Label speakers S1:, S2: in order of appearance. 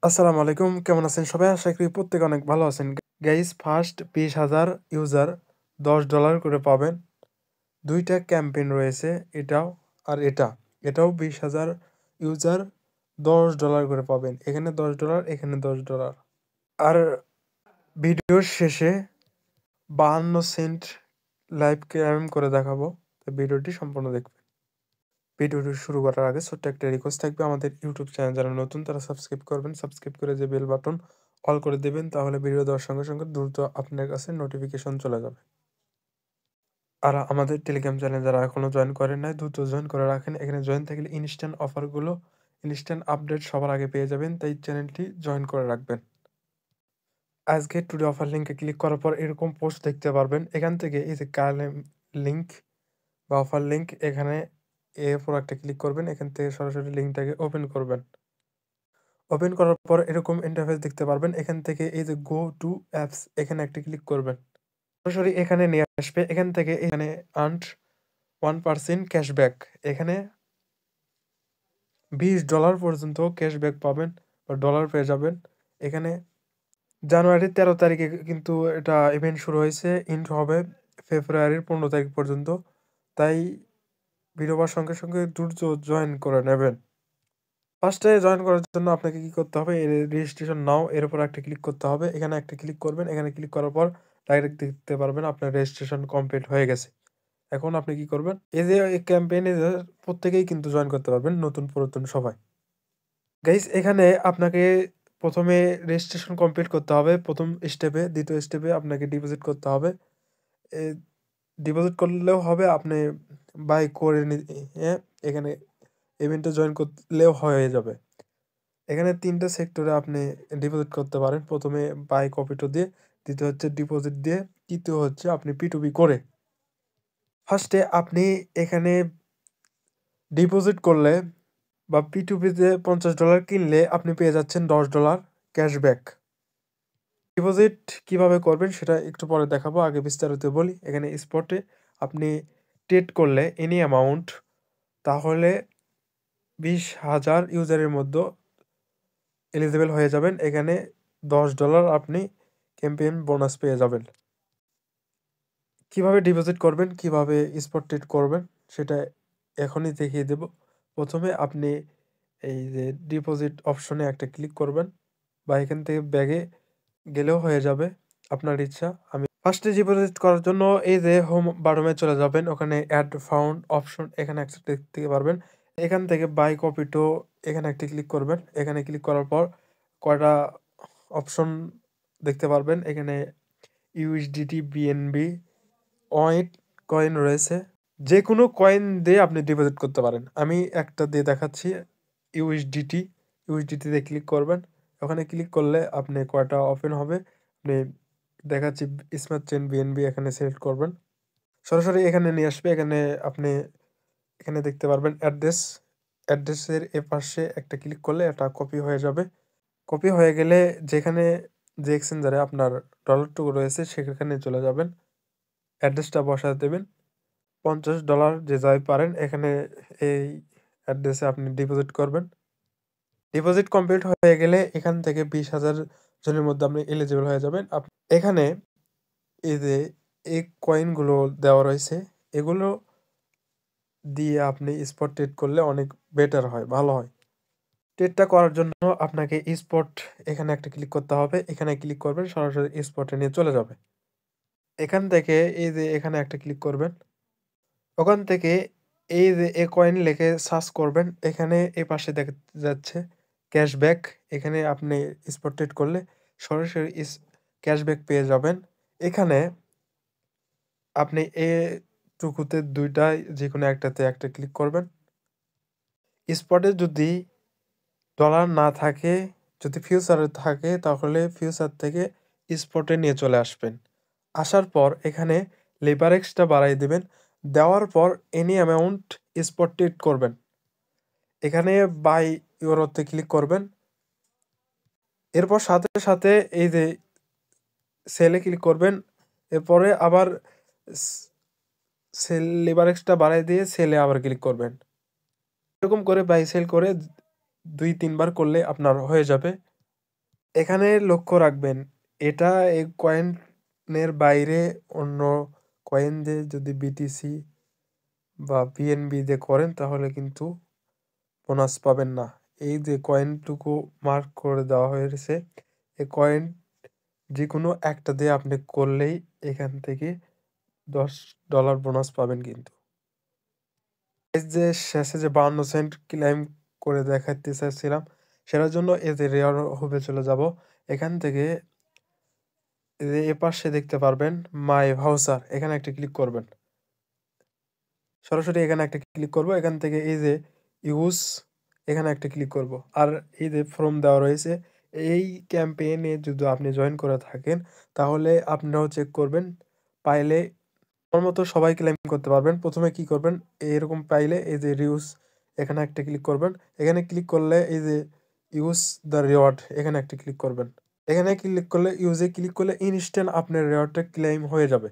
S1: আসসালামু আলাইকুম, কেমন আছেন সবাই? আশা করি প্রত্যেকে অনেক ভালো আছেন। গাইস, ফার্স্ট 20,000 ইউজার $10 করে পাবেন। দুইটা ক্যাম্পেইন রয়েছে, এটাও আর এটাও 20,000 ইউজার $10 করে পাবেন। এখানে $10, এখানে $10। আর ভিডিওর শেষে 52 সেন্ট লাইভ ক্লেম করে দেখাবো, তো ভিডিওটি সম্পূর্ণ দেখবেন। ভিডিওটি শুরু করার আগে ছোট্ট একটা রিকোয়েস্ট থাকবে, আমাদের ইউটিউব চ্যানেল যারা নতুন তারা সাবস্ক্রাইব করবেন, সাবস্ক্রাইব করে যে বেল বাটন অল করে দেবেন, তাহলে ভিডিও দেওয়ার সঙ্গে সঙ্গে দ্রুত আপনার কাছে নোটিফিকেশন চলে যাবে। আর আমাদের টেলিগ্রাম চ্যানেল যারা এখনো জয়েন করেন নাই, দ্রুত জয়েন করে রাখেন। এখানে জয়েন থাকলে ইনস্ট্যান্ট অফারগুলো, ইনস্ট্যান্ট আপডেট সবার আগে পেয়ে যাবেন, তাই চ্যানেলটি জয়েন করে রাখবেন। আজকে টুডে অফার লিঙ্কে ক্লিক করার পর এরকম পোস্ট দেখতে পারবেন। এখান থেকে এই যে কালেম লিঙ্ক বা অফার লিঙ্ক, এখানে এর উপর একটা ক্লিক করবেন। এখান থেকে সরাসরি লিঙ্কটাকে ওপেন করবেন। ওপেন করার পর এরকম ইন্টারফেস দেখতে পারবেন। এখান থেকে এই যে গো টু অ্যাপস, এখানে একটা ক্লিক করবেন। সরাসরি এখানে নিয়ে আসবে। এখান থেকে এখানে আর্নড 1% ক্যাশব্যাক, এখানে $20 পর্যন্ত ক্যাশব্যাক পাবেন বা ডলার পেয়ে যাবেন। এখানে জানুয়ারির 13 তারিখে কিন্তু এটা ইভেন্ট শুরু হয়েছে, ইন্ড হবে ফেব্রুয়ারির 15 তারিখ পর্যন্ত। তাই ভিডিও পাওয়ার সঙ্গে সঙ্গে দ্রুত জয়েন করে নেবেন। ফার্স্টে জয়েন করার জন্য আপনাকে কি করতে হবে, রেজিস্ট্রেশন নাও এর উপর একটা ক্লিক করতে হবে। এখানে একটা ক্লিক করবেন। এখানে ক্লিক করার পর ডাইরেক্ট দেখতে পারবেন আপনার রেজিস্ট্রেশন কমপ্লিট হয়ে গেছে। এখন আপনি কি করবেন, এই যে এই ক্যাম্পেইনে প্রত্যেকেই কিন্তু জয়েন করতে পারবেন, নতুন পুরাতন সবাই। গাইস, এখানে আপনাকে প্রথমে রেজিস্ট্রেশন কমপ্লিট করতে হবে প্রথম স্টেপে। দ্বিতীয় স্টেপে আপনাকে ডিপোজিট করতে হবে। ডিপোজিট করলেও হবে, আপনি বাই করে নিয়ে এখানে ইভেন্টে জয়েন করলেও হয়ে যাবে। এখানে 3টা সেক্টরে আপনি ডিপোজিট করতে পারেন। প্রথমে বাই কপিটো দিয়ে, দ্বিতীয় হচ্ছে ডিপোজিট দিয়ে, তৃতীয় হচ্ছে আপনি P2P করে। ফার্স্টে আপনি এখানে ডিপোজিট করলে বা P2P-তে $50 কিনলে আপনি পেয়ে যাচ্ছেন $10 ক্যাশব্যাক। ডিপোজিট কিভাবে করবেন সেটা একটু পরে দেখাবো, আগে বিস্তারিত বলি। এখানে স্পটে আপনি ট্রেড করলে এনি অ্যামাউন্ট, তাহলে 20,000 ইউজারের মধ্যে এলিজিবল হয়ে যাবেন। এখানে $10 আপনি ক্যাম্পেইন বোনাস পেয়ে যাবেন। কিভাবে ডিপোজিট করবেন, কিভাবে স্পট ট্রেড করবেন সেটা এখনই দেখিয়ে দেব। প্রথমে আপনি এই যে ডিপোজিট অপশনে একটা ক্লিক করবেন, বা এখান থেকে ব্যাগে গেলেও হয়ে যাবে, আপনার ইচ্ছা। আমি ফার্স্টে ডিপোজিট করার জন্য এই যে হোম বাটনে চলে যাবেন, ওখানে অ্যাড ফাউন্ড অপশন এখানে একটা দেখতে পারবেন। এখান থেকে বাই কপিটো এখানে একটা ক্লিক করবেন। এখানে ক্লিক করার পর কয়টা অপশন দেখতে পারবেন। এখানে ইউএসডিটি, বিএনবি, ওয়েট কয়েন রয়েছে। যে কোনো কয়েন দিয়ে আপনি ডিপোজিট করতে পারেন। আমি একটা দিয়ে দেখাচ্ছি, ইউএসডিটি। ইউএসডিটিতে ক্লিক করবেন। ওখানে ক্লিক করলে আপনি কয়টা ওপেন হবে, আপনি দেখাচ্ছি স্মার্ট চেইন বিএনবি, এখানে সিলেক্ট করবেন। সরাসরি এখানে নিয়ে আসবে। এখানে আপনি এখানে দেখতে পারবেন অ্যাড্রেস। অ্যাড্রেসের পাশে একটা ক্লিক করলে এটা কপি হয়ে যাবে। কপি হয়ে গেলে যেখানে যে এক্সচেঞ্জারে আপনার ডলারটুকু রয়েছে সেখানে চলে যাবেন, অ্যাড্রেসটা বসাতে দেবেন। $50 যে যাই পারেন এখানে এই অ্যাড্রেসে আপনি ডিপোজিট করবেন। ডিপোজিট কমপ্লিট হয়ে গেলে এখান থেকে 20,000 জনের মধ্যে আপনি এলিজিবল হয়ে যাবেন। এখানে এই যে এই কয়েনগুলো দেওয়া রয়েছে, এগুলো দিয়ে আপনি স্পট ট্রেড করলে অনেক বেটার হয়, ভালো হয়। ট্রেডটা করার জন্য আপনাকে স্পট এখানে একটা ক্লিক করতে হবে। এখানে ক্লিক করবেন, সরাসরি স্পটে নিয়ে চলে যাবে। এখান থেকে এই যে এখানে একটা ক্লিক করবেন। ওখান থেকে এই যে এ কয়েন লিখে সার্চ করবেন। এখানে এই পাশে দেখা যাচ্ছে ক্যাশব্যাক। এখানে আপনি স্পট ট্রেড করলে সরাসরি ক্যাশব্যাক পেয়ে যাবেন। এখানে আপনি টুকুতে দুইটাই যে কোনো একটাতে একটা ক্লিক করবেন। স্পটে যদি ডলার না থাকে, যদি ফিউচারে থাকে, তাহলে ফিউচার থেকে স্পটে নিয়ে চলে আসবেন। আসার পর এখানে লেভারেজটা বাড়াই দেবেন। দেওয়ার পর এনি অ্যামাউন্ট স্পট ট্রেড করবেন। এখানে বাই ইউরোতে ক্লিক করবেন। এরপর সাথে সাথে এই যে সেলে ক্লিক করবেন। এরপরে আবার সেল লেভারেজটা বাড়াই দিয়ে সেলে আবার ক্লিক করবেন। এরকম করে বাই সেল করে 2-3 বার করলে আপনার হয়ে যাবে। এখানে লক্ষ্য রাখবেন, এটা এই কয়েনের বাইরে অন্য কয়েন দিয়ে যদি বিটিসি বা বিএনবি দিয়ে করেন তাহলে কিন্তু বোনাস পাবেন না। এই যে কয়েনটুকু মার্ক করে দেওয়া হয়েছে, এই কয়েন যেকোনো একটা দিয়ে আপনি করলেই এখান থেকে $10 বোনাস পাবেন কিন্তু। এই যে শেষে যে 52 সেন্ট ক্লেইম করে দেখাতে চাচ্ছিলাম, সেটার জন্য এই যে রেয়ার হবে চলে যাব। এখান থেকে এই যে এপাশে দেখতে পারবেন মাই ভাউচার, এখানে একটা ক্লিক করবেন। সরাসরি এখানে একটা ক্লিক করব। এখান থেকে এই যে ইউজ, এখানে একটা ক্লিক করব। আর এই যে ফর্ম দেওয়া রয়েছে, এই ক্যাম্পেইনে যদি আপনি জয়েন করে থাকেন তাহলে আপনারাও চেক করবেন। পাইলে আমার মতো সবাই ক্লেম করতে পারবেন। প্রথমে কি করবেন, এরকম পাইলে এই যে রিউজ, এখানে একটা ক্লিক করবেন। এখানে ক্লিক করলে এই যে ইউজ দ্য রিওয়ার্ড, এখানে একটা ক্লিক করবেন। এখানে ক্লিক করলে ইউজে ক্লিক করলে ইনস্ট্যান্ট আপনার রিওয়ার্ডটা ক্লেম হয়ে যাবে।